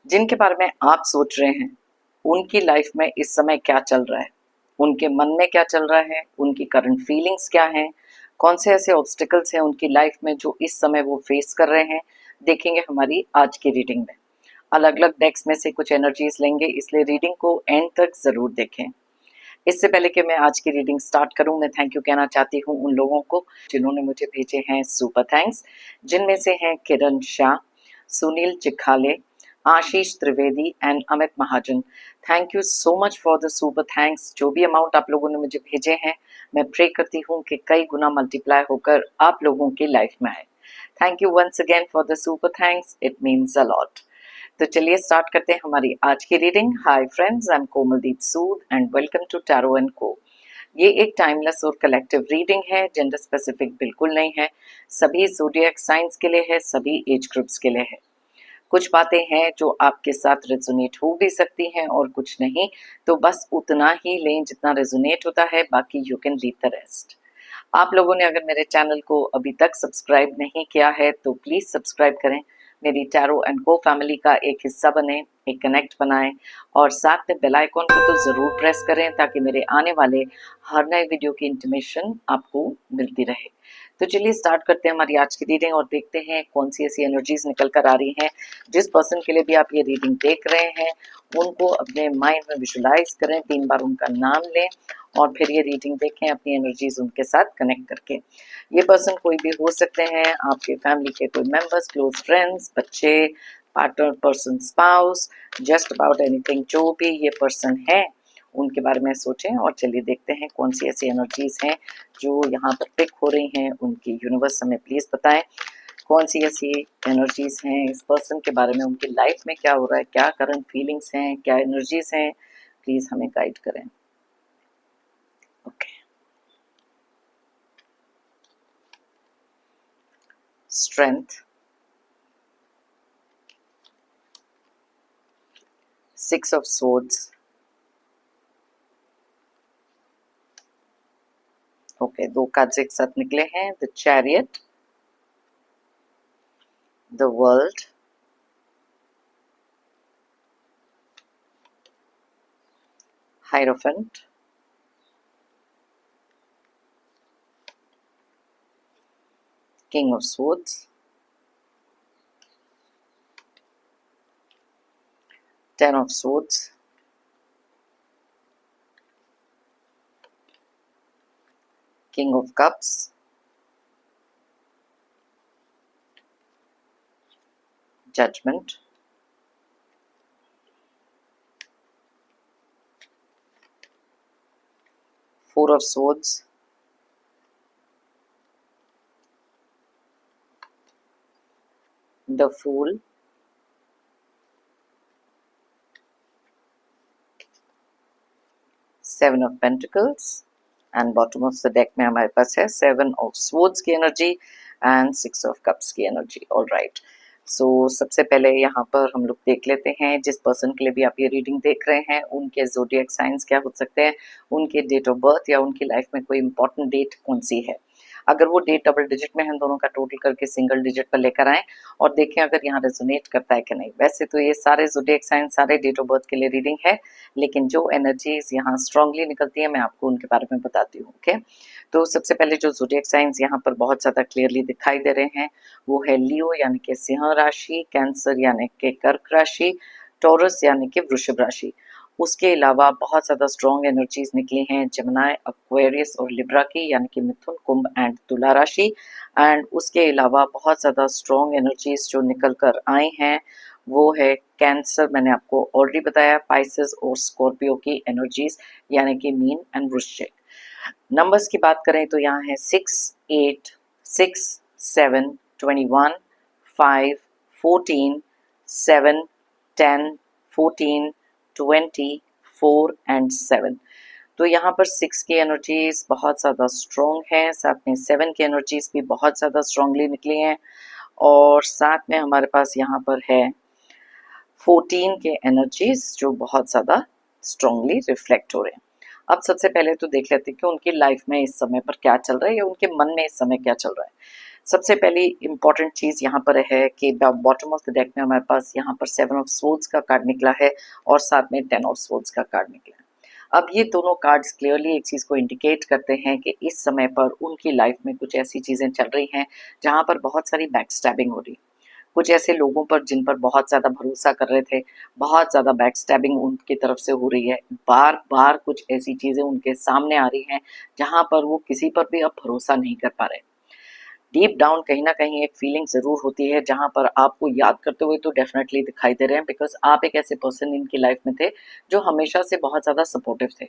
जिनके बारे में आप सोच रहे हैं उनकी लाइफ में इस समय क्या चल रहा है, उनके मन में क्या चल रहा है, उनकी करंट फीलिंग्स क्या हैं, कौन से ऐसे ऑब्स्टिकल्स हैं उनकी लाइफ में जो इस समय वो फेस कर रहे हैं, देखेंगे हमारी आज की रीडिंग में। अलग अलग डेक्स में से कुछ एनर्जीज लेंगे, इसलिए रीडिंग को एंड तक जरूर देखें। इससे पहले कि मैं आज की रीडिंग स्टार्ट करूं, मैं थैंक यू कहना चाहती हूं उन लोगों को जिन्होंने मुझे भेजे हैं सुपर थैंक्स, जिनमें से हैं Kiran Shah, Sunil Chikhale, Ashish Trivedi and Amit Mahajan. Thank you so much for the super thanks. जो भी अमाउंट आप लोगों ने मुझे भेजे हैं, मैं प्रे करती हूँ कि कई गुना मल्टीप्लाई होकर आप लोगों की लाइफ में आए। Thank you once again for the super thanks, it means a lot. तो चलिए स्टार्ट करते हैं हमारी आज की reading. Hi friends, I am Komaldeep Sood and welcome to tarot and co. ये एक टाइमलेस और कलेक्टिव रीडिंग है, जेंडर स्पेसिफिक बिल्कुल नहीं है। सभी ज़ोडिएक साइंस के लिए है, सभी एज ग्रुप्स के लिए है। कुछ बातें हैं जो आपके साथ रेजोनेट हो भी सकती हैं और कुछ नहीं, तो बस उतना ही लें जितना रेजोनेट होता है, बाकी you can leave the rest. आप लोगों ने अगर मेरे चैनल को अभी तक सब्सक्राइब नहीं किया है तो प्लीज़ सब्सक्राइब करें, मेरी टैरो एंड को फैमिली का एक हिस्सा बने, एक कनेक्ट बनाएं और साथ में बेल आइकॉन को तो ज़रूर प्रेस करें ताकि मेरे आने वाले हर नए वीडियो की इंटीमेशन आपको मिलती रहे। तो चलिए स्टार्ट करते हैं हमारी आज की रीडिंग और देखते हैं कौन सी ऐसी एनर्जीज निकल कर आ रही हैं। जिस पर्सन के लिए भी आप ये रीडिंग देख रहे हैं उनको अपने माइंड में विजुलाइज करें, 3 बार उनका नाम लें और फिर ये रीडिंग देखें अपनी एनर्जीज उनके साथ कनेक्ट करके। ये पर्सन कोई भी हो सकते हैं, आपके फैमिली के कोई मेंबर्स, क्लोज फ्रेंड्स, बच्चे, partner, person, spouse, just about anything. जो भी ये पर्सन है उनके बारे में सोचें और चलिए देखते हैं कौन सी ऐसी एनर्जीज हैं जो यहाँ पर पिक हो रही हैं। उनकी यूनिवर्स हमें प्लीज बताएं कौन सी ऐसी एनर्जीज हैं इस पर्सन के बारे में, उनकी लाइफ में क्या हो रहा है, क्या करंट फीलिंग्स हैं, क्या एनर्जीज हैं, प्लीज हमें गाइड करें। Okay, strength, 6 of swords, okay, 2 cards एक साथ निकले हैं, the chariot, the world, hierophant, king of swords, 10 of swords, king of cups, judgment, four of swords, the fool, seven of pentacles and bottom of the deck में हमारे पास है 7 of swords की energy and 6 of cups की energy. All right, सो सबसे पहले यहाँ पर हम लोग देख लेते हैं जिस पर्सन के लिए भी आप ये रीडिंग देख रहे हैं उनके ज़ोडिएक साइंस क्या हो सकते हैं, उनके डेट ऑफ बर्थ या उनकी लाइफ में कोई इंपॉर्टेंट डेट कौन सी है। अगर वो डेट डबल डिजिट में है, दोनों का टोटल करके सिंगल डिजिट पर लेकर आएं और देखें अगर यहाँ रेजोनेट करता है कि नहीं। वैसे तो ये सारे ज़ोडिएक साइंस सारे डेट ऑफ बर्थ के लिए रीडिंग है, लेकिन जो एनर्जीज यहाँ स्ट्रांगली निकलती है मैं आपको उनके बारे में बताती हूँ। ओके, तो सबसे पहले जो ज़ोडिएक साइंस यहाँ पर बहुत ज़्यादा क्लियरली दिखाई दे रहे हैं वो है लियो यानी कि सिंह राशि, कैंसर यानी कि कर्क राशि, टॉरस यानी कि वृषभ राशि। उसके अलावा बहुत ज़्यादा स्ट्रॉन्ग एनर्जीज निकली हैं जमुनाई, एक्वेरियस और लिब्रा की यानी कि मिथुन, कुंभ एंड तुला राशि। एंड उसके अलावा बहुत ज़्यादा स्ट्रॉन्ग एनर्जीज जो निकल कर आए हैं वो है कैंसर, मैंने आपको ऑलरेडी बताया, पाइसेस और स्कॉर्पियो की एनर्जीज यानी कि मीन एंड वृश्चिक। नंबर्स की बात करें तो यहाँ है 6, 8, 6, 7, 21, 5, 14, 7, 10, 14, 20, 4 एंड 7। तो यहाँ पर 6 की एनर्जीज बहुत ज़्यादा स्ट्रॉन्ग है, साथ में 7 की एनर्जीज भी बहुत ज़्यादा स्ट्रॉन्गली निकली हैं और साथ में हमारे पास यहाँ पर है 14 के एनर्जीज जो बहुत ज़्यादा स्ट्रॉन्गली रिफ्लेक्ट हो रहे हैं। अब सबसे पहले तो देख लेते हैं कि उनकी लाइफ में इस समय पर क्या चल रहा है या उनके मन में इस समय क्या चल रहा है। सबसे पहली इम्पॉर्टेंट चीज़ यहाँ पर है कि बॉटम ऑफ द डेक में हमारे पास यहाँ पर 7 ऑफ स्वॉर्ड्स का कार्ड निकला है और साथ में 10 ऑफ स्वॉर्ड्स का कार्ड निकला है। अब ये दोनों कार्ड्स क्लियरली एक चीज़ को इंडिकेट करते हैं कि इस समय पर उनकी लाइफ में कुछ ऐसी चीज़ें चल रही हैं जहाँ पर बहुत सारी बैक स्टैबिंग हो रही है। कुछ ऐसे लोगों पर जिन पर बहुत ज़्यादा भरोसा कर रहे थे, बहुत ज़्यादा बैक स्टैबिंग उनकी तरफ से हो रही है। बार बार कुछ ऐसी चीज़ें उनके सामने आ रही हैं जहाँ पर वो किसी पर भी अब भरोसा नहीं कर पा रहे। डीप डाउन कहीं ना कहीं एक फीलिंग ज़रूर होती है जहाँ पर आपको याद करते हुए तो डेफिनेटली दिखाई दे रहे हैं, बिकॉज आप एक ऐसे पर्सन इनकी लाइफ में थे जो हमेशा से बहुत ज़्यादा सपोर्टिव थे।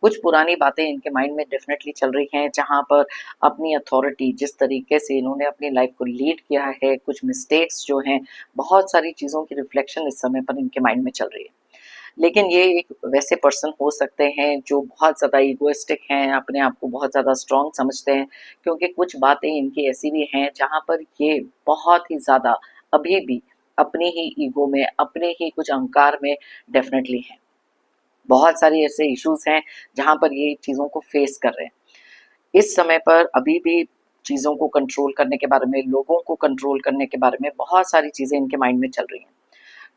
कुछ पुरानी बातें इनके माइंड में डेफिनेटली चल रही हैं जहाँ पर अपनी अथॉरिटी जिस तरीके से इन्होंने अपनी लाइफ को लीड किया है, कुछ मिस्टेक्स जो हैं, बहुत सारी चीज़ों की रिफ्लेक्शन इस समय पर इनके माइंड में चल रही है। लेकिन ये एक वैसे पर्सन हो सकते हैं जो बहुत ज़्यादा ईगोइस्टिक हैं, अपने आप को बहुत ज़्यादा स्ट्रॉन्ग समझते हैं, क्योंकि कुछ बातें इनकी ऐसी भी हैं जहाँ पर ये बहुत ही ज़्यादा अभी भी अपनी ही ईगो में, अपने ही कुछ अहंकार में डेफिनेटली हैं। बहुत सारी ऐसे इश्यूज़ हैं जहाँ पर ये चीज़ों को फेस कर रहे हैं। इस समय पर अभी भी चीज़ों को कंट्रोल करने के बारे में, लोगों को कंट्रोल करने के बारे में बहुत सारी चीज़ें इनके माइंड में चल रही हैं।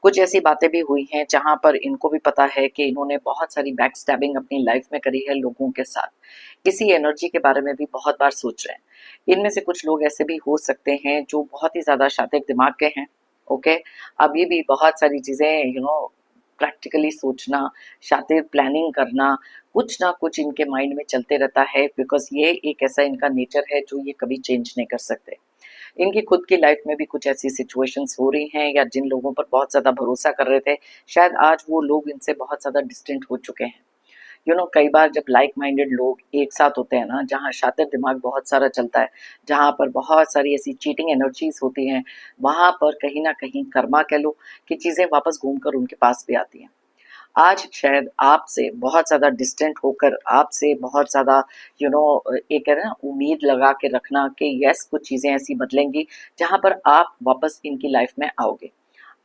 कुछ ऐसी बातें भी हुई हैं जहाँ पर इनको भी पता है कि इन्होंने बहुत सारी बैक स्टैबिंग अपनी लाइफ में करी है लोगों के साथ। इसी एनर्जी के बारे में भी बहुत बार सोच रहे हैं। इनमें से कुछ लोग ऐसे भी हो सकते हैं जो बहुत ही ज़्यादा शातिक दिमाग के हैं। ओके, अभी भी बहुत सारी चीज़ें प्रैक्टिकली सोचना, शातिर प्लानिंग करना, कुछ ना कुछ इनके माइंड में चलते रहता है, बिकॉज ये एक ऐसा इनका नेचर है जो ये कभी चेंज नहीं कर सकते। इनकी खुद की लाइफ में भी कुछ ऐसी सिचुएशंस हो रही हैं या जिन लोगों पर बहुत ज़्यादा भरोसा कर रहे थे, शायद आज वो लोग इनसे बहुत ज़्यादा डिस्टेंट हो चुके हैं। कई बार जब लाइक माइंडेड लोग एक साथ होते हैं ना, जहाँ शातिर दिमाग बहुत सारा चलता है, जहाँ पर बहुत सारी ऐसी चीटिंग एनर्जीज होती हैं, वहाँ पर कहीं ना कहीं कर्मा कह लो कि चीज़ें वापस घूमकर उनके पास भी आती हैं। आज शायद आपसे बहुत ज़्यादा डिस्टेंट होकर, आपसे बहुत ज़्यादा एक है ना उम्मीद लगा के रखना कि यस कुछ चीज़ें ऐसी बदलेंगी जहाँ पर आप वापस इनकी लाइफ में आओगे।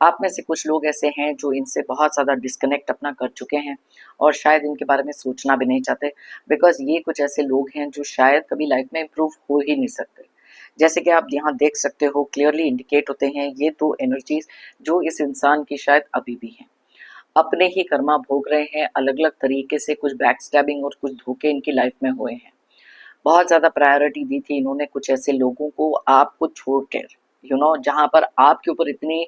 आप में से कुछ लोग ऐसे हैं जो इनसे बहुत ज़्यादा डिस्कनेक्ट अपना कर चुके हैं और शायद इनके बारे में सोचना भी नहीं चाहते, बिकॉज ये कुछ ऐसे लोग हैं जो शायद कभी लाइफ में इम्प्रूव हो ही नहीं सकते। जैसे कि आप यहाँ देख सकते हो, क्लियरली इंडिकेट होते हैं ये दो एनर्जीज जो इस इंसान की शायद अभी भी हैं। अपने ही कर्मा भोग रहे हैं अलग अलग तरीके से, कुछ बैक स्टैबिंग और कुछ धोखे इनकी लाइफ में हुए हैं। बहुत ज़्यादा प्रायोरिटी दी थी इन्होंने कुछ ऐसे लोगों को आपको छोड़कर, जहाँ पर आपके ऊपर इतनी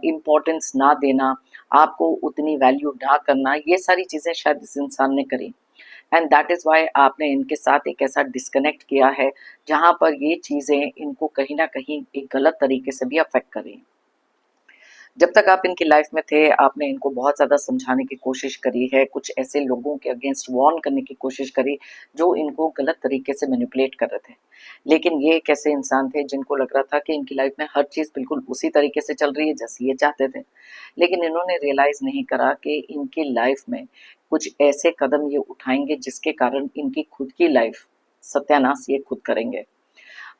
इम्पोर्टेंस ना देना, आपको उतनी वैल्यू ना करना, ये सारी चीज़ें शायद इस इंसान ने करी। एंड दैट इज़ वाई आपने इनके साथ एक ऐसा डिस्कनेक्ट किया है जहाँ पर ये चीज़ें इनको कहीं ना कहीं एक गलत तरीके से भी अफेक्ट करी। जब तक आप इनकी लाइफ में थे, आपने इनको बहुत ज़्यादा समझाने की कोशिश करी है, कुछ ऐसे लोगों के अगेंस्ट वार्न करने की कोशिश करी जो इनको गलत तरीके से मैनिपुलेट कर रहे थे। लेकिन ये एक ऐसे इंसान थे जिनको लग रहा था कि इनकी लाइफ में हर चीज़ बिल्कुल उसी तरीके से चल रही है जैसे ये चाहते थे। लेकिन इन्होंने रियलाइज़ नहीं करा कि इनकी लाइफ में कुछ ऐसे कदम ये उठाएंगे जिसके कारण इनकी खुद की लाइफ सत्यानाश ये खुद करेंगे।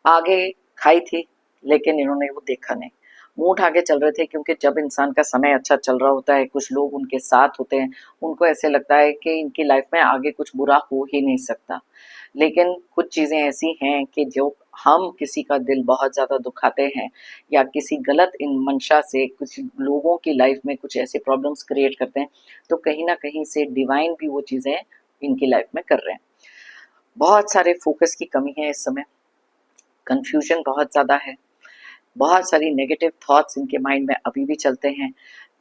आगे खाई थी, लेकिन इन्होंने वो देखा नहीं। मुँह उठा के चल रहे थे, क्योंकि जब इंसान का समय अच्छा चल रहा होता है, कुछ लोग उनके साथ होते हैं, उनको ऐसे लगता है कि इनकी लाइफ में आगे कुछ बुरा हो ही नहीं सकता। लेकिन कुछ चीज़ें ऐसी हैं कि जो हम किसी का दिल बहुत ज़्यादा दुखाते हैं या किसी गलत इन मंशा से कुछ लोगों की लाइफ में कुछ ऐसे प्रॉब्लम्स क्रिएट करते हैं, तो कहीं न कहीं से डिवाइन भी वो चीज़ें इनकी लाइफ में कर रहे हैं। बहुत सारे फ़ोकस की कमी है इस समय, कन्फ्यूज़न बहुत ज़्यादा है। बहुत सारी नेगेटिव थॉट्स इनके माइंड में अभी भी चलते हैं।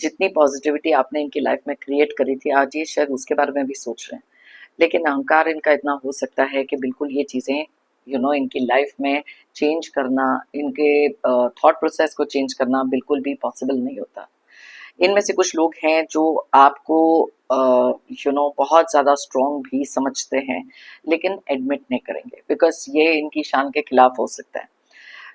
जितनी पॉजिटिविटी आपने इनकी लाइफ में क्रिएट करी थी, आज ये शायद उसके बारे में भी सोच रहे हैं। लेकिन अहंकार इनका इतना हो सकता है कि बिल्कुल ये चीज़ें इनकी लाइफ में चेंज करना, इनके थॉट प्रोसेस को चेंज करना बिल्कुल भी पॉसिबल नहीं होता। इनमें से कुछ लोग हैं जो आपको बहुत ज़्यादा स्ट्रॉन्ग भी समझते हैं, लेकिन एडमिट नहीं करेंगे, बिकॉज ये इनकी शान के खिलाफ हो सकता है।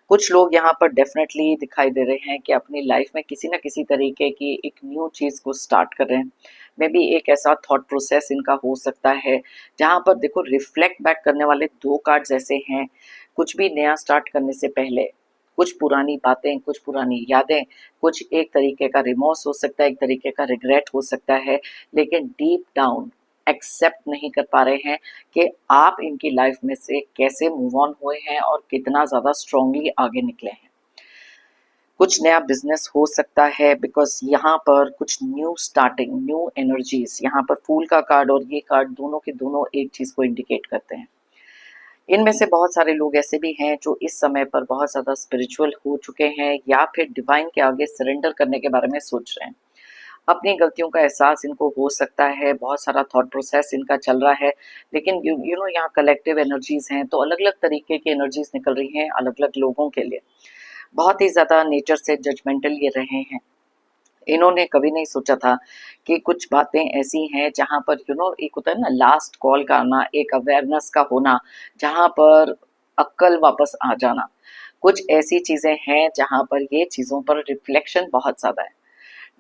कुछ लोग यहाँ पर डेफिनेटली दिखाई दे रहे हैं कि अपनी लाइफ में किसी न किसी तरीके की एक न्यू चीज़ को स्टार्ट कर रहे हैं। मे बी एक ऐसा थॉट प्रोसेस इनका हो सकता है जहाँ पर देखो रिफ्लेक्ट बैक करने वाले दो कार्ड्स ऐसे हैं। कुछ भी नया स्टार्ट करने से पहले कुछ पुरानी बातें, कुछ पुरानी यादें, कुछ एक तरीके का रिमोर्स हो सकता है, एक तरीके का रिग्रेट हो सकता है, लेकिन डीप डाउन एक्सेप्ट नहीं कर पा रहे हैं कि आप इनकी लाइफ में से कैसे मूव ऑन हुए हैं और कितना ज़्यादा स्ट्रांगली आगे निकले हैं। कुछ नया बिजनेस हो सकता है, बिकॉज यहाँ पर कुछ न्यू स्टार्टिंग, न्यू एनर्जीज, यहाँ पर फूल का कार्ड और ये कार्ड दोनों के दोनों एक चीज़ को इंडिकेट करते हैं। इनमें से बहुत सारे लोग ऐसे भी हैं जो इस समय पर बहुत ज़्यादा स्पिरिचुअल हो चुके हैं या फिर डिवाइन के आगे सरेंडर करने के बारे में सोच रहे हैं। अपनी गलतियों का एहसास इनको हो सकता है, बहुत सारा थॉट प्रोसेस इनका चल रहा है, लेकिन यू नो यहाँ कलेक्टिव एनर्जीज हैं, तो अलग अलग तरीके की एनर्जीज निकल रही हैं अलग अलग लोगों के लिए। बहुत ही ज़्यादा नेचर से जजमेंटल ये रहे हैं। इन्होंने कभी नहीं सोचा था कि कुछ बातें ऐसी हैं जहाँ पर एक होता है ना लास्ट कॉल का आना, एक अवेयरनेस का होना, जहाँ पर अक्ल वापस आ जाना। कुछ ऐसी चीज़ें हैं जहाँ पर ये चीज़ों पर रिफ्लेक्शन बहुत ज़्यादा है।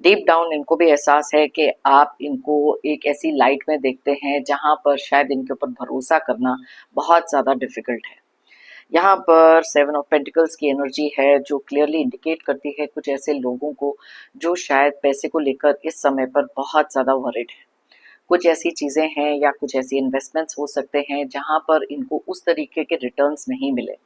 डीप डाउन इनको भी एहसास है कि आप इनको एक ऐसी लाइट में देखते हैं जहाँ पर शायद इनके ऊपर भरोसा करना बहुत ज़्यादा डिफिकल्ट है। यहाँ पर 7 ऑफ पेंटिकल्स की एनर्जी है जो क्लियरली इंडिकेट करती है कुछ ऐसे लोगों को जो शायद पैसे को लेकर इस समय पर बहुत ज़्यादा वरिड है। कुछ ऐसी चीज़ें हैं या कुछ ऐसी इन्वेस्टमेंट्स हो सकते हैं जहाँ पर इनको उस तरीके के रिटर्न्स नहीं मिले।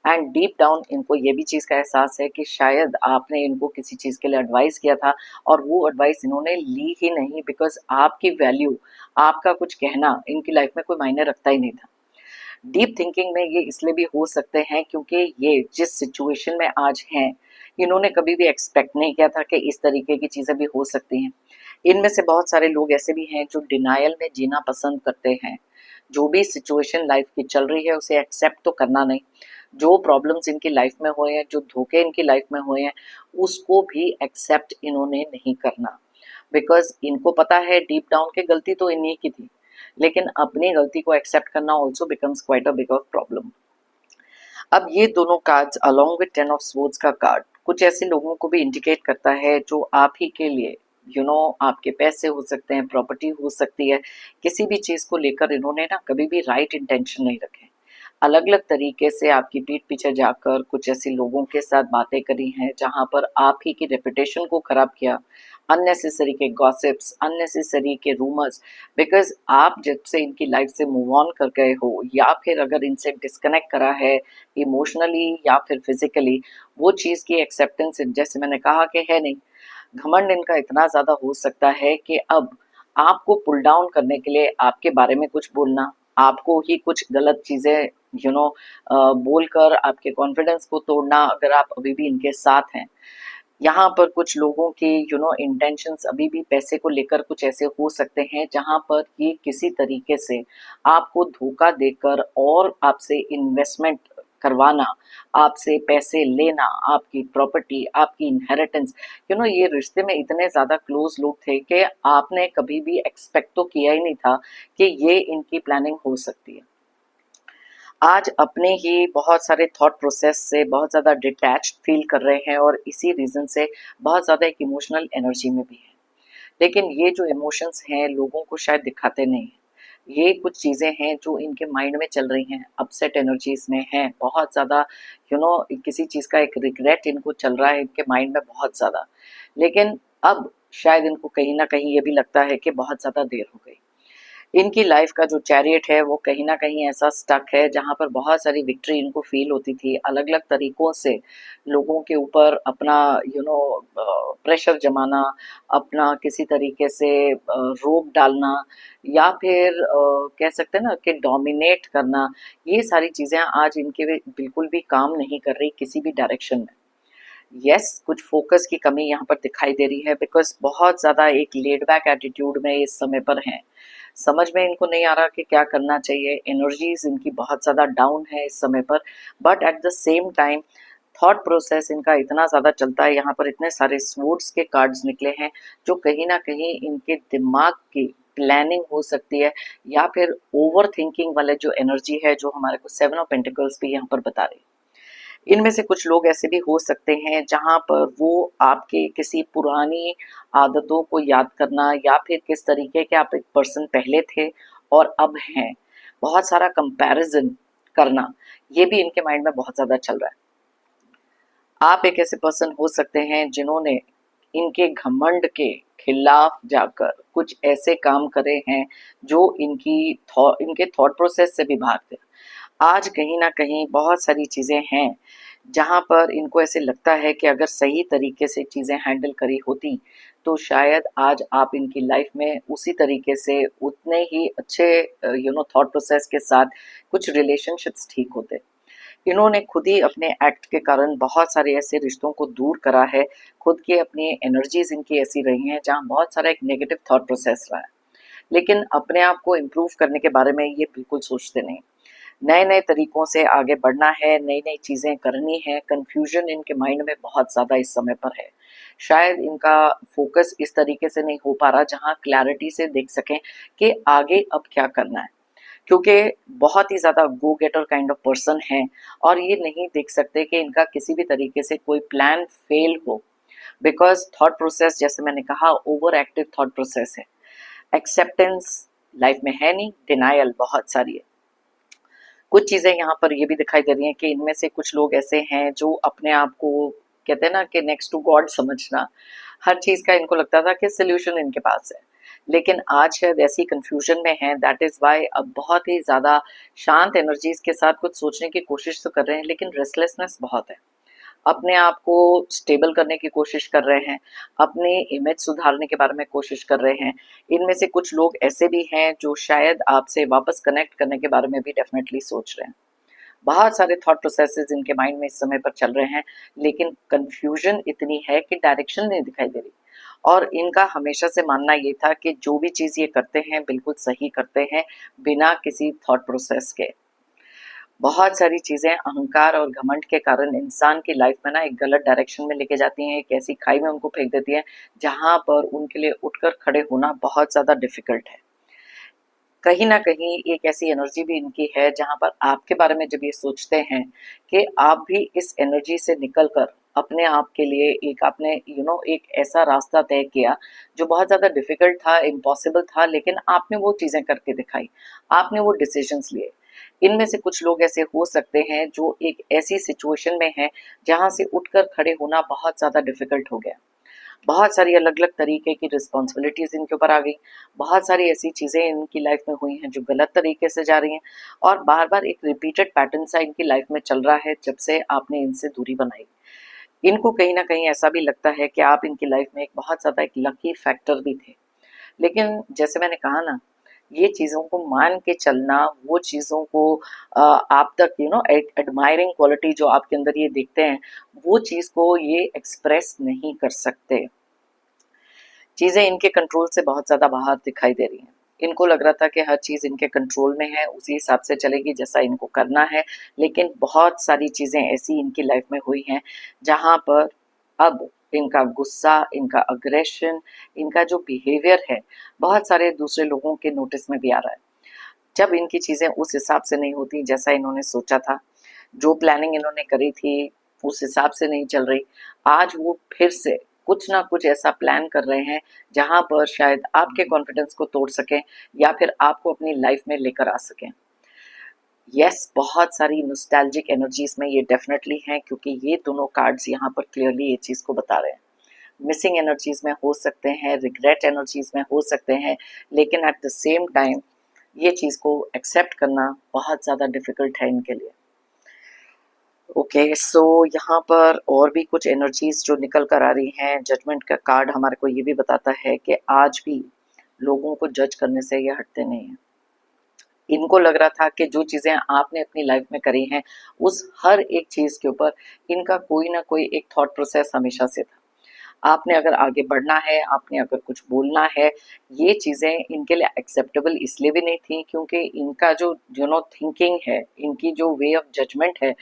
एंड डीप डाउन इनको ये भी चीज़ का एहसास है कि शायद आपने इनको किसी चीज़ के लिए एडवाइस किया था और वो एडवाइस इन्होंने ली ही नहीं, बिकॉज आपकी वैल्यू, आपका कुछ कहना इनकी लाइफ में कोई मायने रखता ही नहीं था। डीप थिंकिंग में ये इसलिए भी हो सकते हैं क्योंकि ये जिस सिचुएशन में आज हैं, इन्होंने कभी भी एक्सपेक्ट नहीं किया था कि इस तरीके की चीज़ें भी हो सकती हैं। इनमें से बहुत सारे लोग ऐसे भी हैं जो डिनायल में जीना पसंद करते हैं। जो भी सिचुएशन लाइफ की चल रही है उसे एक्सेप्ट तो करना नहीं। जो प्रॉब्लम्स इनकी लाइफ में हुए हैं, जो धोखे इनकी लाइफ में हुए हैं, उसको भी एक्सेप्ट इन्होंने नहीं करना, बिकॉज इनको पता है डीप डाउन की गलती तो इन्हीं की थी, लेकिन अपनी गलती को एक्सेप्ट करना also becomes quite a big of problem. अब ये दोनों cards along with 10 of swords का कार्ड कुछ ऐसे लोगों को भी इंडिकेट करता है जो आप ही के लिए आपके पैसे हो सकते हैं, प्रॉपर्टी हो सकती है, किसी भी चीज़ को लेकर इन्होंने ना कभी भी राइट इंटेंशन नहीं रखे। अलग अलग तरीके से आपकी पीठ पीछे जाकर कुछ ऐसे लोगों के साथ बातें करी हैं जहां पर आप ही की रेपुटेशन को खराब किया, अननेसेसरी के गॉसिप्स, अननेसेसरी के रूमर्स, बिकॉज आप जब से इनकी लाइफ से मूव ऑन कर गए हो या फिर अगर इनसे डिस्कनेक्ट करा है इमोशनली या फिर फिजिकली, वो चीज़ की एक्सेप्टेंस जैसे मैंने कहा कि है नहीं। घमंड इनका इतना ज़्यादा हो सकता है कि अब आपको पुल डाउन करने के लिए आपके बारे में कुछ बोलना, आपको ही कुछ गलत चीज़ें बोलकर आपके कॉन्फिडेंस को तोड़ना, अगर आप अभी भी इनके साथ हैं। यहाँ पर कुछ लोगों के इंटेंशंस अभी भी पैसे को लेकर कुछ ऐसे हो सकते हैं जहाँ पर ये किसी तरीके से आपको धोखा देकर और आपसे इन्वेस्टमेंट करवाना, आपसे पैसे लेना, आपकी प्रॉपर्टी, आपकी इनहेरिटेंस, ये रिश्ते में इतने ज़्यादा क्लोज लोग थे कि आपने कभी भी एक्सपेक्ट तो किया ही नहीं था कि ये इनकी प्लानिंग हो सकती है। आज अपने ही बहुत सारे थॉट प्रोसेस से बहुत ज़्यादा डिटैच्ड फील कर रहे हैं और इसी रीज़न से बहुत ज़्यादा एक इमोशनल एनर्जी में भी है। लेकिन ये जो इमोशंस हैं लोगों को शायद दिखाते नहीं हैं। ये कुछ चीज़ें हैं जो इनके माइंड में चल रही हैं, अपसेट एनर्जीज में हैं, बहुत ज़्यादा किसी चीज़ का एक रिग्रेट इनको चल रहा है इनके माइंड में बहुत ज़्यादा। लेकिन अब शायद इनको कहीं ना कहीं ये भी लगता है कि बहुत ज़्यादा देर हो गई। इनकी लाइफ का जो चैरियट है वो कहीं ना कहीं ऐसा स्टक है जहाँ पर बहुत सारी विक्ट्री इनको फील होती थी, अलग अलग तरीकों से लोगों के ऊपर अपना प्रेशर जमाना, अपना किसी तरीके से रोक डालना, या फिर कह सकते हैं ना कि डोमिनेट करना। ये सारी चीज़ें आज इनके बिल्कुल भी काम नहीं कर रही किसी भी डायरेक्शन में। यस, कुछ फोकस की कमी यहाँ पर दिखाई दे रही है, बिकॉज बहुत ज़्यादा एक लेड बैक एटीट्यूड में इस समय पर हैं। समझ में इनको नहीं आ रहा कि क्या करना चाहिए, एनर्जीज इनकी बहुत ज़्यादा डाउन है इस समय पर, but at the same time thought process इनका इतना ज़्यादा चलता है। यहाँ पर इतने सारे स्वॉर्ड्स के कार्ड्स निकले हैं जो कहीं ना कहीं इनके दिमाग की प्लानिंग हो सकती है, या फिर ओवर थिंकिंग वाले जो एनर्जी है जो हमारे को 7 ऑफ पेंटिकल्स भी यहाँ पर बता रही है। इनमें से कुछ लोग ऐसे भी हो सकते हैं जहां पर वो आपके किसी पुरानी आदतों को याद करना, या फिर किस तरीके के आप एक पर्सन पहले थे और अब हैं, बहुत सारा कंपैरिजन करना, ये भी इनके माइंड में बहुत ज़्यादा चल रहा है। आप एक ऐसे पर्सन हो सकते हैं जिन्होंने इनके घमंड के खिलाफ जाकर कुछ ऐसे काम करे हैं जो इनके थॉट प्रोसेस से भी भागते हैं। आज कहीं न कहीं बहुत सारी चीज़ें हैं, जहाँ पर इनको ऐसे लगता है कि अगर सही तरीके से चीज़ें हैंडल करी होती, तो शायद आज आप इनकी लाइफ़ में उसी तरीके से उतने ही अच्छे थॉट प्रोसेस के साथ कुछ रिलेशनशिप्स ठीक होते। इन्होंने खुद ही अपने एक्ट के कारण बहुत सारे ऐसे रिश्तों को दूर करा है, खुद की अपनी एनर्जीज़ इनकी ऐसी रही हैं, जहाँ बहुत सारा एक नेगेटिव थॉट प्रोसेस रहा है। लेकिन अपने आप को इम्प्रूव करने के बारे में ये बिल्कुल सोचते नहीं। नए-नए तरीकों से आगे बढ़ना है, नई-नई चीज़ें करनी है, कन्फ्यूज़न इनके माइंड में बहुत ज़्यादा इस समय पर है। शायद इनका फ़ोकस इस तरीके से नहीं हो पा रहा जहाँ क्लैरिटी से देख सकें कि आगे अब क्या करना है। क्योंकि बहुत ही ज़्यादा गो गेटर काइंड ऑफ पर्सन हैं और ये नहीं देख सकते कि इनका किसी भी तरीके से कोई प्लान फ़ेल हो। बिकॉज़ थॉट प्रोसेस जैसे मैंने कहा ओवर एक्टिव थॉट प्रोसेस है। एक्सेप्टेंस लाइफ़ में है नहीं, डिनायल बहुत सारी है। कुछ चीज़ें यहाँ पर ये भी दिखाई दे रही हैं कि इनमें से कुछ लोग ऐसे हैं जो अपने आप को कहते हैं ना कि नेक्स्ट टू गॉड समझना, हर चीज़ का इनको लगता था कि सॉल्यूशन इनके पास है। लेकिन आज शायद ऐसी कन्फ्यूजन में हैं, दैट इज़ व्हाई अब बहुत ही ज़्यादा शांत एनर्जीज़ के साथ कुछ सोचने की कोशिश तो कर रहे हैं, लेकिन रेस्टलेसनेस बहुत है। अपने आप को स्टेबल करने की कोशिश कर रहे हैं, अपनी इमेज सुधारने के बारे में कोशिश कर रहे हैं। इनमें से कुछ लोग ऐसे भी हैं जो शायद आपसे वापस कनेक्ट करने के बारे में भी डेफ़िनेटली सोच रहे हैं। बहुत सारे थॉट प्रोसेसेस इनके माइंड में इस समय पर चल रहे हैं, लेकिन कन्फ्यूजन इतनी है कि डायरेक्शन नहीं दिखाई दे रही। और इनका हमेशा से मानना ये था कि जो भी चीज़ ये करते हैं बिल्कुल सही करते हैं, बिना किसी थॉट प्रोसेस के। बहुत सारी चीज़ें अहंकार और घमंड के कारण इंसान की लाइफ में ना एक गलत डायरेक्शन में लेके जाती हैं, एक ऐसी खाई में उनको फेंक देती हैं, जहाँ पर उनके लिए उठकर खड़े होना बहुत ज़्यादा डिफ़िकल्ट है। कहीं न कहीं एक ऐसी एनर्जी भी इनकी है जहाँ पर आपके बारे में जब ये सोचते हैं कि आप भी इस एनर्जी से निकल कर अपने आप के लिए एक आपने एक ऐसा रास्ता तय किया जो बहुत ज़्यादा डिफ़िकल्ट था, इम्पॉसिबल था, लेकिन आपने वो चीज़ें करके दिखाई। आपने वो डिसीज़न्स लिए। इनमें से कुछ लोग ऐसे हो सकते हैं जो एक ऐसी सिचुएशन में हैं जहाँ से उठकर खड़े होना बहुत ज़्यादा डिफ़िकल्ट हो गया। बहुत सारी अलग-अलग तरीके की रिस्पॉन्सिबिलिटीज़ इनके ऊपर आ गई। बहुत सारी ऐसी चीज़ें इनकी लाइफ़ में हुई हैं जो गलत तरीके से जा रही हैं और बार-बार एक रिपीटेड पैटर्न सा इनकी लाइफ़ में चल रहा है जब से आपने इनसे दूरी बनाई। इनको कहीं न कहीं ऐसा भी लगता है कि आप इनकी लाइफ़ में एक बहुत ज़्यादा एक लकी फैक्टर भी थे। लेकिन जैसे मैंने कहा ना, ये चीज़ों को मान के चलना, वो चीज़ों को आप तक एक एडमायरिंग क्वालिटी जो आपके अंदर ये देखते हैं, वो चीज़ को ये एक्सप्रेस नहीं कर सकते। चीज़ें इनके कंट्रोल से बहुत ज़्यादा बाहर दिखाई दे रही हैं। इनको लग रहा था कि हर चीज़ इनके कंट्रोल में है, उसी हिसाब से चलेगी जैसा इनको करना है, लेकिन बहुत सारी चीज़ें ऐसी इनकी लाइफ़ में हुई हैं, जहाँ पर अब इनका गुस्सा, इनका अग्रेशन, इनका जो बिहेवियर है, बहुत सारे दूसरे लोगों के नोटिस में भी आ रहा है। जब इनकी चीज़ें उस हिसाब से नहीं होती जैसा इन्होंने सोचा था, जो प्लानिंग इन्होंने करी थी, उस हिसाब से नहीं चल रही, आज वो फिर से कुछ ना कुछ ऐसा प्लान कर रहे हैं, जहाँ पर शायद आपके कॉन्फिडेंस को तोड़ सकें या फिर आपको अपनी लाइफ में लेकर आ सकें। येस, बहुत सारी नॉस्टैल्जिक एनर्जीज़ में ये डेफ़िनेटली हैं क्योंकि ये दोनों कार्ड्स यहाँ पर क्लियरली ये चीज़ को बता रहे हैं। मिसिंग एनर्जीज़ में हो सकते हैं, रिग्रेट एनर्जीज़ में हो सकते हैं, लेकिन एट द सेम टाइम ये चीज़ को एक्सेप्ट करना बहुत ज़्यादा डिफ़िकल्ट है इनके लिए। ओके, सो यहाँ पर और भी कुछ एनर्जीज़ जो निकल कर आ रही हैं, जजमेंट का कार्ड हमारे को ये भी बताता है कि आज भी लोगों को जज करने से ये हटते नहीं हैं। इनको लग रहा था कि जो चीज़ें आपने अपनी लाइफ में करी हैं, उस हर एक चीज़ के ऊपर इनका कोई ना कोई एक थॉट प्रोसेस हमेशा से था। आपने अगर आगे बढ़ना है, आपने अगर कुछ बोलना है, ये चीज़ें इनके लिए एक्सेप्टेबल इसलिए भी नहीं थी क्योंकि इनका जो थिंकिंग है, इनकी जो वे ऑफ जजमेंट है,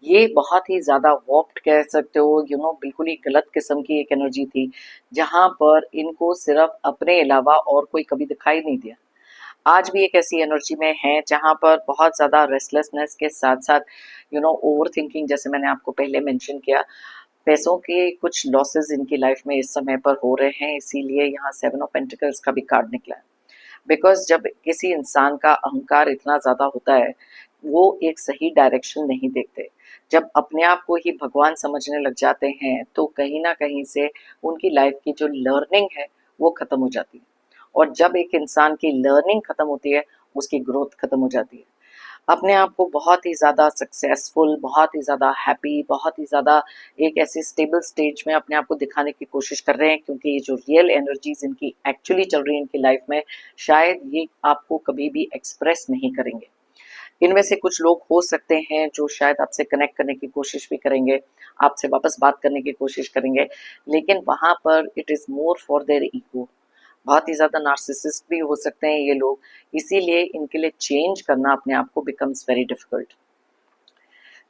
ये बहुत ही ज़्यादा वॉर्प्ड कह सकते हो, बिल्कुल ही गलत किस्म की एक एनर्जी थी, जहाँ पर इनको सिर्फ़ अपने अलावा और कोई कभी दिखाई नहीं दिया। आज भी एक ऐसी एनर्जी में हैं जहाँ पर बहुत ज़्यादा रेस्टलेसनेस के साथ-साथ ओवरथिंकिंग जैसे मैंने आपको पहले मेंशन किया, पैसों के कुछ लॉसेस इनकी लाइफ में इस समय पर हो रहे हैं, इसीलिए यहाँ 7 ऑफ पेंटिकल्स का भी कार्ड निकला है। बिकॉज़ जब किसी इंसान का अहंकार इतना ज़्यादा होता है, वो एक सही डायरेक्शन नहीं देखते। जब अपने आप को ही भगवान समझने लग जाते हैं, तो कहीं न कहीं से उनकी लाइफ की जो लर्निंग है, वो खत्म हो जाती है। और जब एक इंसान की लर्निंग खत्म होती है, उसकी ग्रोथ खत्म हो जाती है। अपने आप को बहुत ही ज़्यादा सक्सेसफुल, बहुत ही ज़्यादा हैप्पी, बहुत ही ज़्यादा एक ऐसे स्टेबल स्टेज में अपने आप को दिखाने की कोशिश कर रहे हैं, क्योंकि ये जो रियल एनर्जीज इनकी एक्चुअली चल रही है इनकी लाइफ में, शायद ये आपको कभी भी एक्सप्रेस नहीं करेंगे। इनमें से कुछ लोग हो सकते हैं जो शायद आपसे कनेक्ट करने की कोशिश भी करेंगे, आपसे वापस बात करने की कोशिश करेंगे, लेकिन वहां पर it is more for their ego. बहुत ही ज़्यादा नार्सिसिस्ट भी हो सकते हैं ये लोग, इसीलिए इनके लिए चेंज करना अपने आप को बिकम्स वेरी डिफिकल्ट।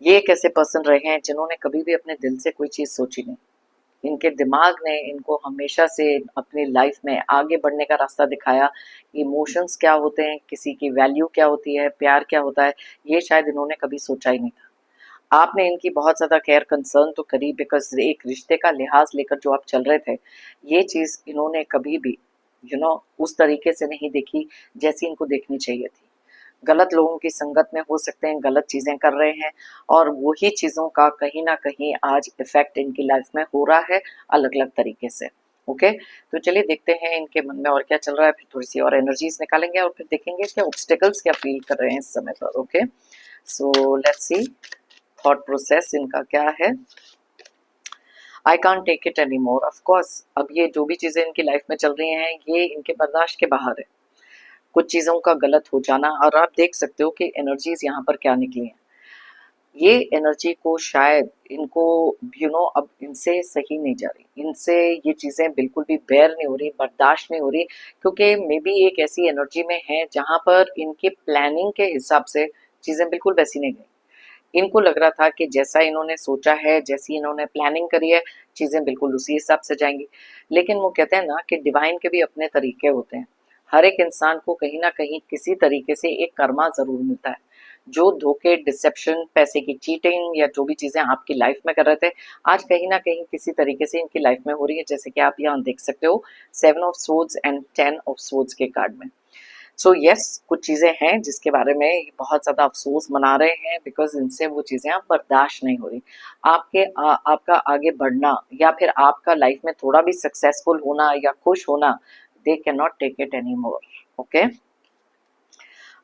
ये एक ऐसे पर्सन रहे हैं जिन्होंने कभी भी अपने दिल से कोई चीज़ सोची नहीं। इनके दिमाग ने इनको हमेशा से अपनी लाइफ में आगे बढ़ने का रास्ता दिखाया। इमोशंस क्या होते हैं, किसी की वैल्यू क्या होती है, प्यार क्या होता है, ये शायद इन्होंने कभी सोचा ही नहीं था। आपने इनकी बहुत ज़्यादा केयर कंसर्न तो करी, बिकॉज एक रिश्ते का लिहाज लेकर जो आप चल रहे थे, ये चीज़ इन्होंने कभी भी उस तरीके से नहीं देखी जैसी इनको देखनी चाहिए थी। गलत लोगों की संगत में हो सकते हैं, गलत चीज़ें कर रहे हैं, और वही चीज़ों का कहीं ना कहीं आज इफेक्ट इनकी लाइफ में हो रहा है, अलग अलग तरीके से। ओके, तो चलिए देखते हैं इनके मन में और क्या चल रहा है, फिर थोड़ी सी और एनर्जीज निकालेंगे और फिर देखेंगे क्या ऑब्स्टेकल्स क्या फील कर रहे हैं इस समय पर। Okay, so let's see thought process इनका क्या है। I can't take it any more. Of course अब ये जो भी चीज़ें इनकी लाइफ में चल रही हैं, ये इनके बर्दाश्त के बाहर है। कुछ चीज़ों का गलत हो जाना, और आप देख सकते हो कि एनर्जीज यहाँ पर क्या निकली हैं। ये एनर्जी को शायद इनको अब इनसे सही नहीं जा रही, इनसे ये चीज़ें बिल्कुल भी बेयर नहीं हो रही, बर्दाश्त नहीं हो रही, क्योंकि मे बी एक ऐसी एनर्जी में है जहाँ पर इनके प्लानिंग के हिसाब से चीज़ें बिल्कुल वैसी नहीं गई। इनको लग रहा था कि जैसा इन्होंने सोचा है, जैसी इन्होंने प्लानिंग करी है, चीज़ें बिल्कुल उसी हिसाब से जाएंगी। लेकिन वो कहते हैं ना कि डिवाइन के भी अपने तरीके होते हैं। हर एक इंसान को कहीं ना कहीं किसी तरीके से एक कर्मा जरूर मिलता है। जो धोखे, डिसेप्शन, पैसे की चीटिंग या जो भी चीज़ें आपकी लाइफ में कर रहे थे, आज कहीं ना कहीं किसी तरीके से इनकी लाइफ में हो रही है, जैसे कि आप यहाँ देख सकते हो 7 of swords and 10 of swords के कार्ड में। सो यस, कुछ चीज़ें हैं जिसके बारे में ये बहुत ज़्यादा अफसोस मना रहे हैं, बिकॉज इनसे वो चीज़ें अब बर्दाश्त नहीं हो रही। आपका आगे बढ़ना या फिर आपका लाइफ में थोड़ा भी सक्सेसफुल होना या खुश होना, they can not take it any more. Okay,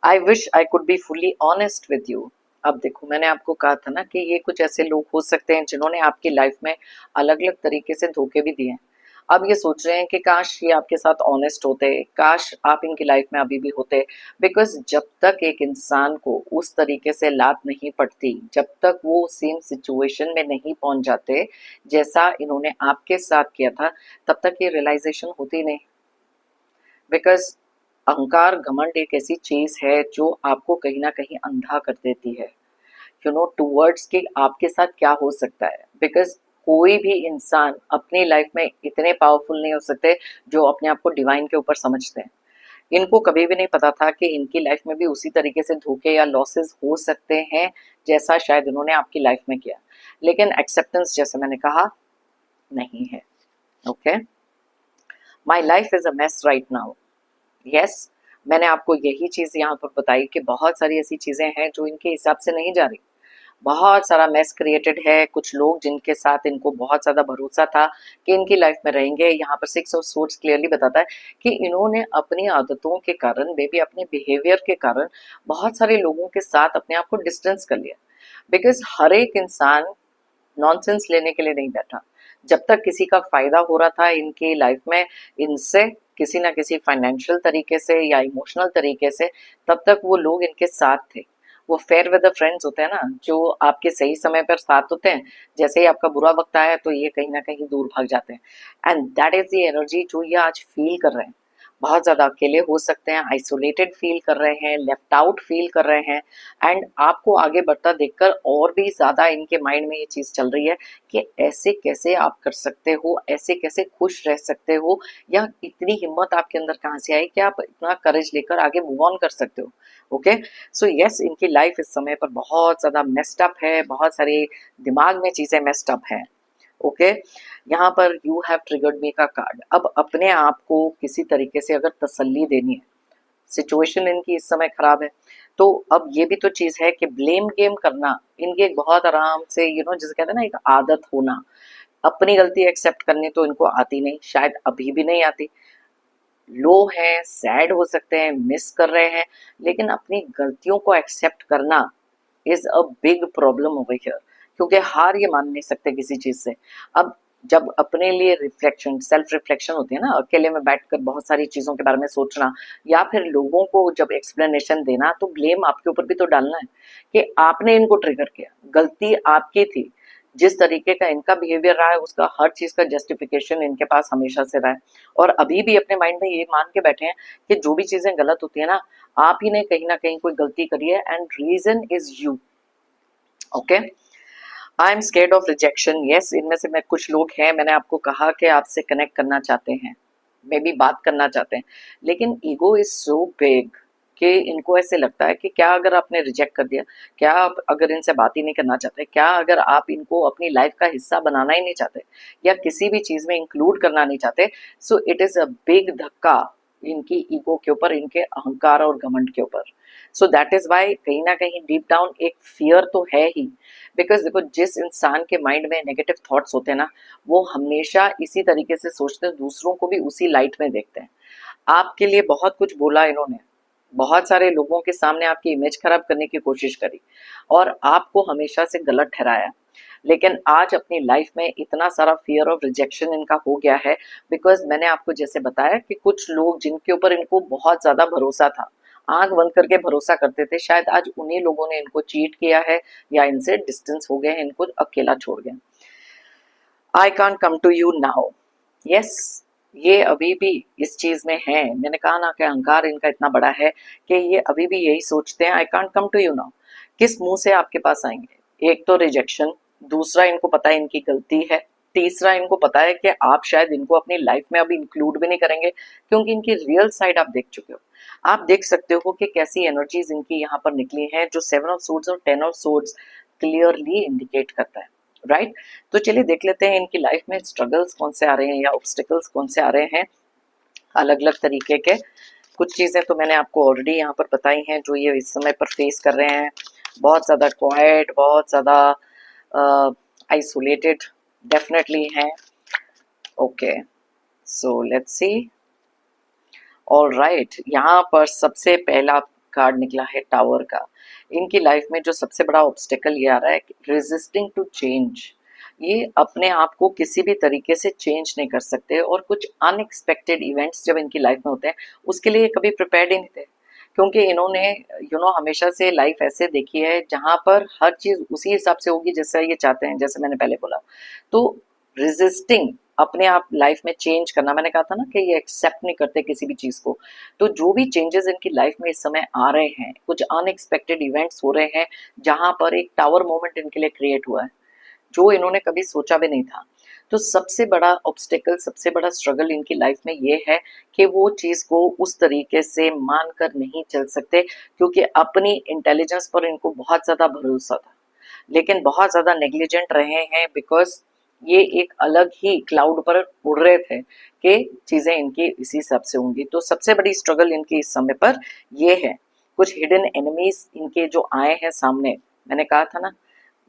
I wish I could be fully honest with you. अब देखो, मैंने आपको कहा था ना कि ये कुछ ऐसे लोग हो सकते हैं जिन्होंने आपकी लाइफ में अलग अलग तरीके से धोखे भी दिए हैं। अब ये सोच रहे हैं कि काश ये आपके साथ ऑनेस्ट होते, काश आप इनकी लाइफ में अभी भी होते। बिकॉज जब तक एक इंसान को उस तरीके से लात नहीं पड़ती, जब तक वो सेम सिचुएशन में नहीं पहुंच जाते जैसा इन्होंने आपके साथ किया था, तब तक ये रियलाइजेशन होती नहीं। बिकॉज अहंकार, घमंड एक ऐसी चीज है जो आपको कहीं ना कहीं अंधा कर देती है, टूवर्ड्स कि आपके साथ क्या हो सकता है। बिकॉज कोई भी इंसान अपनी लाइफ में इतने पावरफुल नहीं हो सकते जो अपने आप को डिवाइन के ऊपर समझते हैं। इनको कभी भी नहीं पता था कि इनकी लाइफ में भी उसी तरीके से धोखे या लॉसेस हो सकते हैं जैसा शायद इन्होंने आपकी लाइफ में किया। लेकिन एक्सेप्टेंस, जैसे मैंने कहा, नहीं है। Okay, my life is a mess right now. Yes, मैंने आपको यही चीज़ यहाँ पर बताई कि बहुत सारी ऐसी चीज़ें हैं जो इनके हिसाब से नहीं जा रही। बहुत सारा मेस क्रिएटेड है। कुछ लोग जिनके साथ इनको बहुत ज़्यादा भरोसा था कि इनकी लाइफ में रहेंगे, यहाँ पर 6 ऑफ सोर्ड्स क्लियरली बताता है कि इन्होंने अपनी आदतों के कारण, मे बी अपने बिहेवियर के कारण, बहुत सारे लोगों के साथ अपने आप को डिस्टेंस कर लिया। बिकॉज हर एक इंसान नॉनसेंस लेने के लिए नहीं बैठा। जब तक किसी का फायदा हो रहा था इनकी लाइफ में, इनसे किसी ना किसी फाइनेंशियल तरीके से या इमोशनल तरीके से, तब तक वो लोग इनके साथ थे। वो फेयर वेदर फ्रेंड्स होते हैं ना, जो आपके सही समय पर साथ होते हैं, जैसे ही आपका बुरा वक्त आया तो ये कहीं ना कहीं दूर भाग जाते हैं। And that is the energy जो ये आज फील कर रहे हैं। बहुत ज़्यादा अकेले हो सकते हैं, आइसोलेटेड फील कर रहे हैं, लेफ्ट आउट फील कर रहे हैं। एंड आपको आगे बढ़ता देखकर और भी ज़्यादा इनके माइंड में ये चीज़ चल रही है कि ऐसे कैसे आप कर सकते हो, ऐसे कैसे खुश रह सकते हो, या इतनी हिम्मत आपके अंदर कहाँ से आई कि आप इतना करेज लेकर आगे मूव ऑन कर सकते हो। ओके, सो यस, इनकी लाइफ इस समय पर बहुत ज़्यादा मेस्ड अप है, बहुत सारे दिमाग में चीज़ें मेस्ड अप हैं। ओके, यहाँ पर यू हैव ट्रिगर्ड मी का कार्ड। अब अपने आप को किसी तरीके से अगर तसल्ली देनी है, सिचुएशन इनकी इस समय खराब है, तो अब ये भी तो चीज है कि ब्लेम गेम करना इनके एक बहुत आराम से, जिसे कहते हैं ना, एक आदत होना। अपनी गलती एक्सेप्ट करनी तो इनको आती नहीं, शायद अभी भी नहीं आती। लो हैं, सैड हो सकते हैं, मिस कर रहे हैं, लेकिन अपनी गलतियों को एक्सेप्ट करना is a big problem over here, क्योंकि हार ये मान नहीं सकते किसी चीज से। अब जब अपने लिए रिफ्लेक्शन, सेल्फ रिफ्लेक्शन होती है ना, अकेले में बैठकर बहुत सारी चीजों के बारे में सोचना, या फिर लोगों को जब एक्सप्लेनेशन देना, तो ब्लेम आपके ऊपर भी तो डालना है कि आपने इनको ट्रिगर किया, गलती आपकी थी। जिस तरीके का इनका बिहेवियर रहा है, उसका हर चीज का जस्टिफिकेशन इनके पास हमेशा से रहा है, और अभी भी अपने माइंड में ये मान के बैठे हैं कि जो भी चीजें गलत होती है ना, आप ही ने कहीं ना कहीं कोई गलती करी है, and reason is you. Okay, I am scared of rejection. Yes, इनमें से मैं कुछ लोग हैं, मैंने आपको कहा कि आपसे कनेक्ट करना चाहते हैं, मे बी बात करना चाहते हैं, लेकिन ईगो इज सो बिग कि इनको ऐसे लगता है कि क्या अगर आपने रिजेक्ट कर दिया, क्या आप अगर इनसे बात ही नहीं करना चाहते, क्या अगर आप इनको अपनी लाइफ का हिस्सा बनाना ही नहीं चाहते, या किसी भी चीज में इंक्लूड करना नहीं चाहते, so it is a big धक्का इनकी ईगो के ऊपर, इनके अहंकार और घमंड के ऊपर। सो दैट इज वाई कहीं ना कहीं डीप डाउन एक फियर तो है ही। बिकॉज देखो, जिस इंसान के माइंड में नेगेटिव थॉट्स होते हैं ना, वो हमेशा इसी तरीके से सोचते हैं, दूसरों को भी उसी लाइट में देखते हैं। आपके लिए बहुत कुछ बोला इन्होंने, बहुत सारे लोगों के सामने आपकी इमेज खराब करने की कोशिश करी, और आपको हमेशा से गलत ठहराया, लेकिन आज अपनी लाइफ में इतना सारा फियर ऑफ रिजेक्शन इनका हो गया है, बिकॉज मैंने आपको जैसे बताया कि कुछ लोग जिनके ऊपर इनको बहुत ज्यादा भरोसा था, आंख बंद करके भरोसा करते थे, शायद आज उन्हीं लोगों ने इनको चीट किया है, या इनसे डिस्टेंस हो गए हैं, इनको अकेला छोड़ गए। I can't come to you now. Yes, ये अभी भी इस चीज में है। मैंने कहा ना कि अहंकार इनका इतना बड़ा है कि ये अभी भी यही सोचते हैं, I can't come to you now. किस मुंह से आपके पास आएंगे? एक तो रिजेक्शन, दूसरा इनको पता है इनकी गलती है, तीसरा इनको पता है कि आप शायद इनको अपनी लाइफ में अब इंक्लूड भी नहीं करेंगे, क्योंकि इनकी रियल साइड आप देख चुके हो। आप देख सकते हो कि कैसी एनर्जीज इनकी यहाँ पर निकली हैं, जो 7 ऑफ सोर्ड्स और 10 ऑफ सोर्ड्स क्लियरली इंडिकेट करता है, राइट? तो चलिए देख लेते हैं इनकी लाइफ में स्ट्रगल्स कौन से आ रहे हैं, या ऑब्स्टिकल्स कौन से आ रहे हैं, अलग अलग तरीके के। कुछ चीजें तो मैंने आपको ऑलरेडी यहाँ पर बताई हैं जो ये इस समय पर फेस कर रहे हैं। बहुत ज्यादा क्वाइट, बहुत ज्यादा आइसोलेटेड डेफिनेटली हैं। Okay, so let's C. All right, यहाँ पर सबसे पहला कार्ड निकला है टावर का। इनकी लाइफ में जो सबसे बड़ा ऑब्स्टेकल ये आ रहा है, रेजिस्टिंग टू चेंज। ये अपने आप को किसी भी तरीके से चेंज नहीं कर सकते, और कुछ अनएक्सपेक्टेड इवेंट्स जब इनकी लाइफ में होते हैं, उसके लिए कभी प्रिपेयर्ड ही नहीं थे, क्योंकि इन्होंने हमेशा से लाइफ ऐसे देखी है जहां पर हर चीज उसी हिसाब से होगी जैसा ये चाहते हैं, जैसे मैंने पहले बोला। तो रेजिस्टिंग, अपने आप लाइफ में चेंज करना, मैंने कहा था ना कि ये एक्सेप्ट नहीं करते किसी भी चीज को। तो जो भी चेंजेस इनकी लाइफ में इस समय आ रहे हैं, कुछ अनएक्सपेक्टेड इवेंट्स हो रहे हैं, जहां पर एक टावर मोमेंट इनके लिए क्रिएट हुआ है, जो इन्होंने कभी सोचा भी नहीं था। तो सबसे बड़ा ऑब्स्टेकल, सबसे बड़ा स्ट्रगल इनकी लाइफ में ये है कि वो चीज को उस तरीके से मानकर नहीं चल सकते, क्योंकि अपनी इंटेलिजेंस पर इनको बहुत ज्यादा भरोसा था, लेकिन बहुत ज्यादा नेग्लिजेंट रहे हैं, बिकॉज ये एक अलग ही क्लाउड पर उड़ रहे थे कि चीजें इनकी इसी हिसाब से होंगी। तो सबसे बड़ी स्ट्रगल इनकी इस समय पर ये है। कुछ हिडन एनिमीज इनके जो आए हैं सामने, मैंने कहा था ना,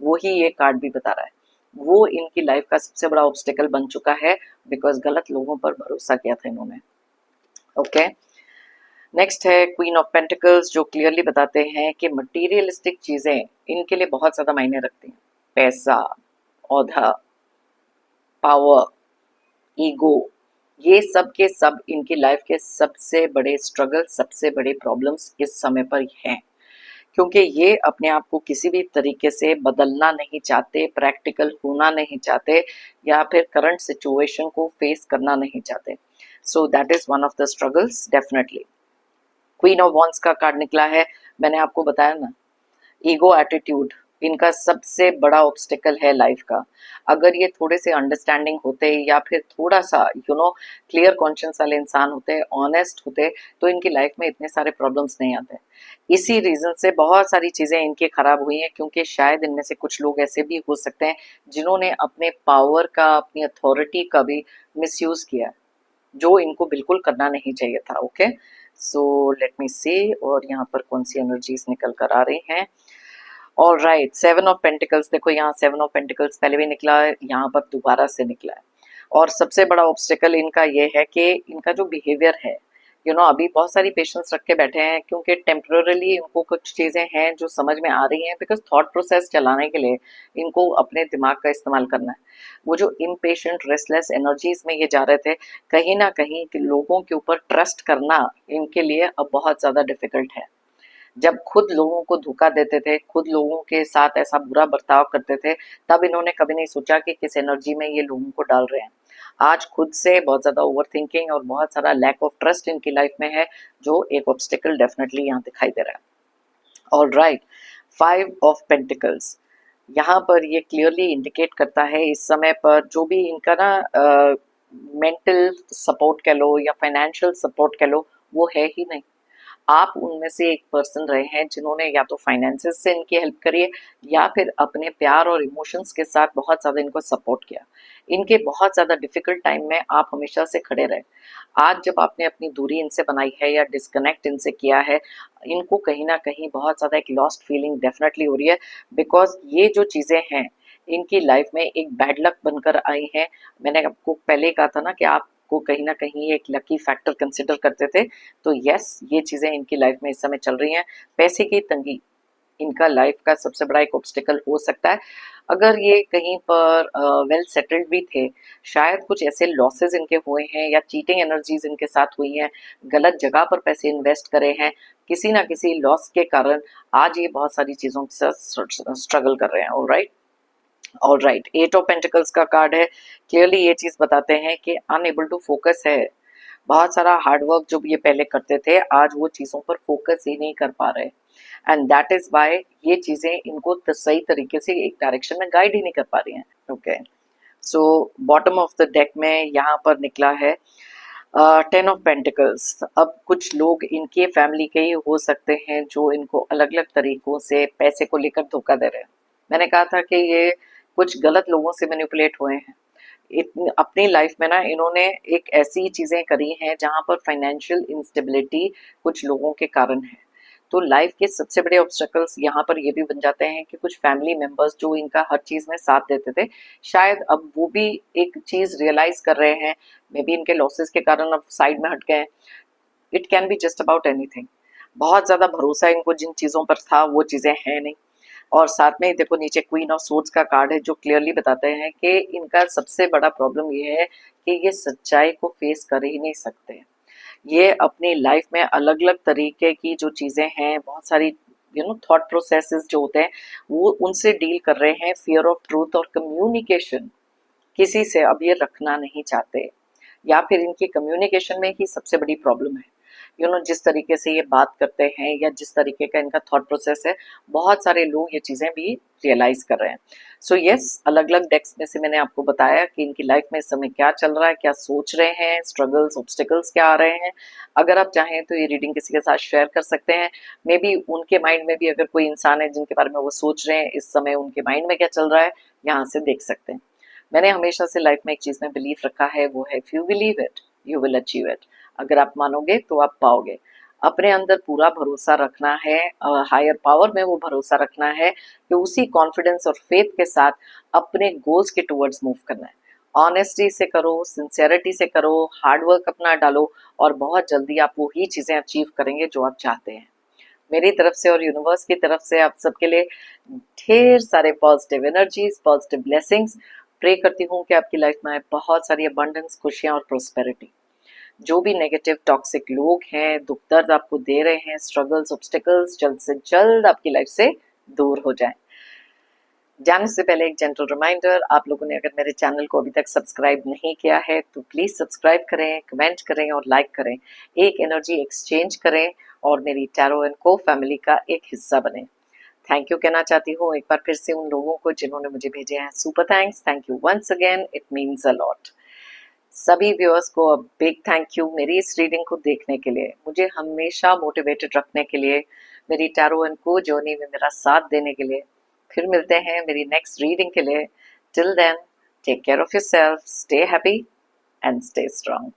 वो ही ये कार्ड भी बता रहा है, वो इनकी लाइफ का सबसे बड़ा ऑब्स्टेकल बन चुका है, बिकॉज गलत लोगों पर भरोसा किया था इन्होंने। ओके, नेक्स्ट है क्वीन ऑफ पेंटिकल्स, जो क्लियरली बताते हैं कि मटीरियलिस्टिक चीजें इनके लिए बहुत ज्यादा मायने रखती हैं। पैसा, औधा, पावर, ईगो, ये सब के सब इनकी लाइफ के सबसे बड़े स्ट्रगल, सबसे बड़े प्रॉब्लम्स इस समय पर हैं, क्योंकि ये अपने आप को किसी भी तरीके से बदलना नहीं चाहते, प्रैक्टिकल होना नहीं चाहते, या फिर करंट सिचुएशन को फेस करना नहीं चाहते। So that is one of the struggles definitely. Queen of wands का कार्ड निकला है, मैंने आपको बताया ना, ईगो एटीट्यूड इनका सबसे बड़ा ऑब्स्टिकल है लाइफ का। अगर ये थोड़े से अंडरस्टैंडिंग होते, या फिर थोड़ा सा क्लियर कॉन्शियस वाले इंसान होते, ऑनेस्ट होते, तो इनकी लाइफ में इतने सारे प्रॉब्लम्स नहीं आते। इसी रीजन से बहुत सारी चीजें इनकी खराब हुई हैं, क्योंकि शायद इनमें से कुछ लोग ऐसे भी हो सकते हैं जिन्होंने अपने पावर का, अपनी अथॉरिटी का भी मिसयूज किया, जो इनको बिल्कुल करना नहीं चाहिए था। ओके, सो लेट मी सी, और यहाँ पर कौन सी एनर्जीज निकल कर आ रही हैं। ऑल राइट, 7 ऑफ पेंटिकल्स, देखो यहाँ 7 ऑफ पेंटिकल्स पहले भी निकला है, यहाँ पर दोबारा से निकला है। और सबसे बड़ा ऑब्स्टेकल इनका ये है कि इनका जो बिहेवियर है, अभी बहुत सारी पेशेंस रख के बैठे हैं क्योंकि टेम्पररीली इनको कुछ चीज़ें हैं जो समझ में आ रही हैं, बिकॉज थॉट प्रोसेस चलाने के लिए इनको अपने दिमाग का इस्तेमाल करना है। वो जो इम्पेशेंट रेस्टलेस एनर्जीज में ये जा रहे थे, कहीं ना कहीं कि लोगों के ऊपर ट्रस्ट करना इनके लिए अब बहुत ज़्यादा डिफिकल्ट है। जब खुद लोगों को धोखा देते थे, खुद लोगों के साथ ऐसा बुरा बर्ताव करते थे, तब इन्होंने कभी नहीं सोचा कि किस एनर्जी में ये लोगों को डाल रहे हैं। आज खुद से बहुत ज़्यादा ओवर थिंकिंग और बहुत सारा लैक ऑफ ट्रस्ट इनकी लाइफ में है, जो एक ऑब्स्टिकल डेफिनेटली यहाँ दिखाई दे रहा है। ऑल राइट, 5 ऑफ पेंटिकल्स यहाँ पर ये क्लियरली इंडिकेट करता है इस समय पर जो भी इनका ना मेंटल सपोर्ट कह लो या फाइनेंशियल सपोर्ट कह लो, वो है ही नहीं। आप उनमें से एक पर्सन रहे हैं जिन्होंने या तो फाइनेंसेस से इनकी हेल्प करी है या फिर अपने प्यार और इमोशंस के साथ बहुत ज़्यादा इनको सपोर्ट किया। इनके बहुत ज़्यादा डिफिकल्ट टाइम में आप हमेशा से खड़े रहे। आज जब आपने अपनी दूरी इनसे बनाई है या डिस्कनेक्ट इनसे किया है, इनको कहीं ना कहीं बहुत ज़्यादा एक लॉस्ट फीलिंग डेफिनेटली हो रही है, बिकॉज ये जो चीज़ें हैं इनकी लाइफ में एक बैड लक बनकर आई हैं। मैंने आपको पहले ही कहा था ना कि आप को कहीं ना कहीं एक लकी फैक्टर कंसिडर करते थे, तो यस, ये चीज़ें इनकी लाइफ में इस समय चल रही हैं। पैसे की तंगी इनका लाइफ का सबसे बड़ा एक ऑब्स्टिकल हो सकता है। अगर ये कहीं पर वेल सेटल्ड भी थे, शायद कुछ ऐसे लॉसेस इनके हुए हैं या चीटिंग एनर्जीज इनके साथ हुई हैं, गलत जगह पर पैसे इन्वेस्ट करे हैं, किसी ना किसी लॉस के कारण आज ये बहुत सारी चीज़ों के साथ स्ट्रगल कर रहे हैं। ऑलराइट, 8 ऑफ पेंटिकल्स का कार्ड है। क्लियरली ये चीज बताते हैं कि अनएबल टू फोकस है। बहुत सारा हार्डवर्क जो ये पहले करते थे, आज वो चीजों पर फोकस ही नहीं कर पा रहे, एंड दैट इज वाई ये चीजें इनको सही तरीके से एक डायरेक्शन में गाइड ही नहीं कर पा रही हैं। Okay, so bottom of the deck में यहाँ पर निकला है 10 ऑफ पेंटिकल्स। अब कुछ लोग इनके फैमिली के ही हो सकते हैं जो इनको अलग अलग तरीकों से पैसे को लेकर धोखा दे रहे हैं। मैंने कहा था कि ये कुछ गलत लोगों से मैनिपुलेट हुए हैं। अपनी लाइफ में ना इन्होंने एक ऐसी चीजें करी हैं जहां पर फाइनेंशियल इंस्टेबिलिटी कुछ लोगों के कारण है। तो लाइफ के सबसे बड़े ऑब्स्टेकल्स यहाँ पर ये भी बन जाते हैं कि कुछ फैमिली मेंबर्स जो इनका हर चीज में साथ देते थे, शायद अब वो भी एक चीज रियलाइज कर रहे हैं, मे बी इनके लॉसेस के कारण अब साइड में हट गए। It can be just about anything. बहुत ज्यादा भरोसा इनको जिन चीजों पर था वो चीजें हैं नहीं। और साथ में देखो नीचे क्वीन ऑफ सोर्ड्स का कार्ड है जो क्लियरली बताते हैं कि इनका सबसे बड़ा प्रॉब्लम ये है कि ये सच्चाई को फेस कर ही नहीं सकते। ये अपनी लाइफ में अलग अलग तरीके की जो चीजें हैं, बहुत सारी थॉट प्रोसेसेस जो होते हैं, वो उनसे डील कर रहे हैं। फियर ऑफ ट्रूथ और कम्युनिकेशन किसी से अब ये रखना नहीं चाहते, या फिर इनकी कम्युनिकेशन में ही सबसे बड़ी प्रॉब्लम है। जिस तरीके से ये बात करते हैं या जिस तरीके का इनका थॉट प्रोसेस है, बहुत सारे लोग ये चीज़ें भी रियलाइज कर रहे हैं। सो यस, अलग अलग डेक्स में से मैंने आपको बताया कि इनकी लाइफ में इस समय क्या चल रहा है, क्या सोच रहे हैं, स्ट्रगल्स ऑब्स्टिकल्स क्या आ रहे हैं। अगर आप चाहें तो ये रीडिंग किसी के साथ शेयर कर सकते हैं। मे बी उनके माइंड में भी अगर कोई इंसान है जिनके बारे में वो सोच रहे हैं, इस समय उनके माइंड में क्या चल रहा है, यहाँ से देख सकते हैं। मैंने हमेशा से लाइफ में एक चीज़ में बिलीव रखा है, वो है if you believe it you will achieve it. अगर आप मानोगे तो आप पाओगे। अपने अंदर पूरा भरोसा रखना है, हायर पावर में वो भरोसा रखना है कि उसी कॉन्फिडेंस और फेथ के साथ अपने गोल्स के टुवर्ड्स मूव करना है। ऑनेस्टी से करो, सिंसेरिटी से करो, हार्डवर्क अपना डालो, और बहुत जल्दी आप वही चीज़ें अचीव करेंगे जो आप चाहते हैं। मेरी तरफ से और यूनिवर्स की तरफ से आप सबके लिए ढेर सारे positive energies, positive blessings. Pray करती हूँ कि आपकी लाइफ में आए बहुत सारी अबंडेंस, खुशियाँ और प्रोस्पेरिटी। जो भी नेगेटिव टॉक्सिक लोग हैं, दुख दर्द आपको दे रहे हैं, स्ट्रगल्स ऑब्स्टिकल्स जल्द से जल्द आपकी लाइफ से दूर हो जाएं। जाने से पहले एक जेंटल रिमाइंडर, आप लोगों ने अगर मेरे चैनल को अभी तक सब्सक्राइब नहीं किया है तो प्लीज सब्सक्राइब करें, कमेंट करें और लाइक करें। एक एनर्जी एक्सचेंज करें और मेरी टैरो एंड को फैमिली का एक हिस्सा बने। थैंक यू कहना चाहती हूँ एक बार फिर से उन लोगों को जिन्होंने मुझे भेजे हैं super thanks. Thank you once again, it means a lot. सभी व्यूअर्स को बिग थैंक यू मेरी इस रीडिंग को देखने के लिए, मुझे हमेशा मोटिवेटेड रखने के लिए, मेरी टैरो एंड को जर्नी में मेरा साथ देने के लिए। फिर मिलते हैं मेरी नेक्स्ट रीडिंग के लिए। Till then, take care of yourself, stay happy and stay strong.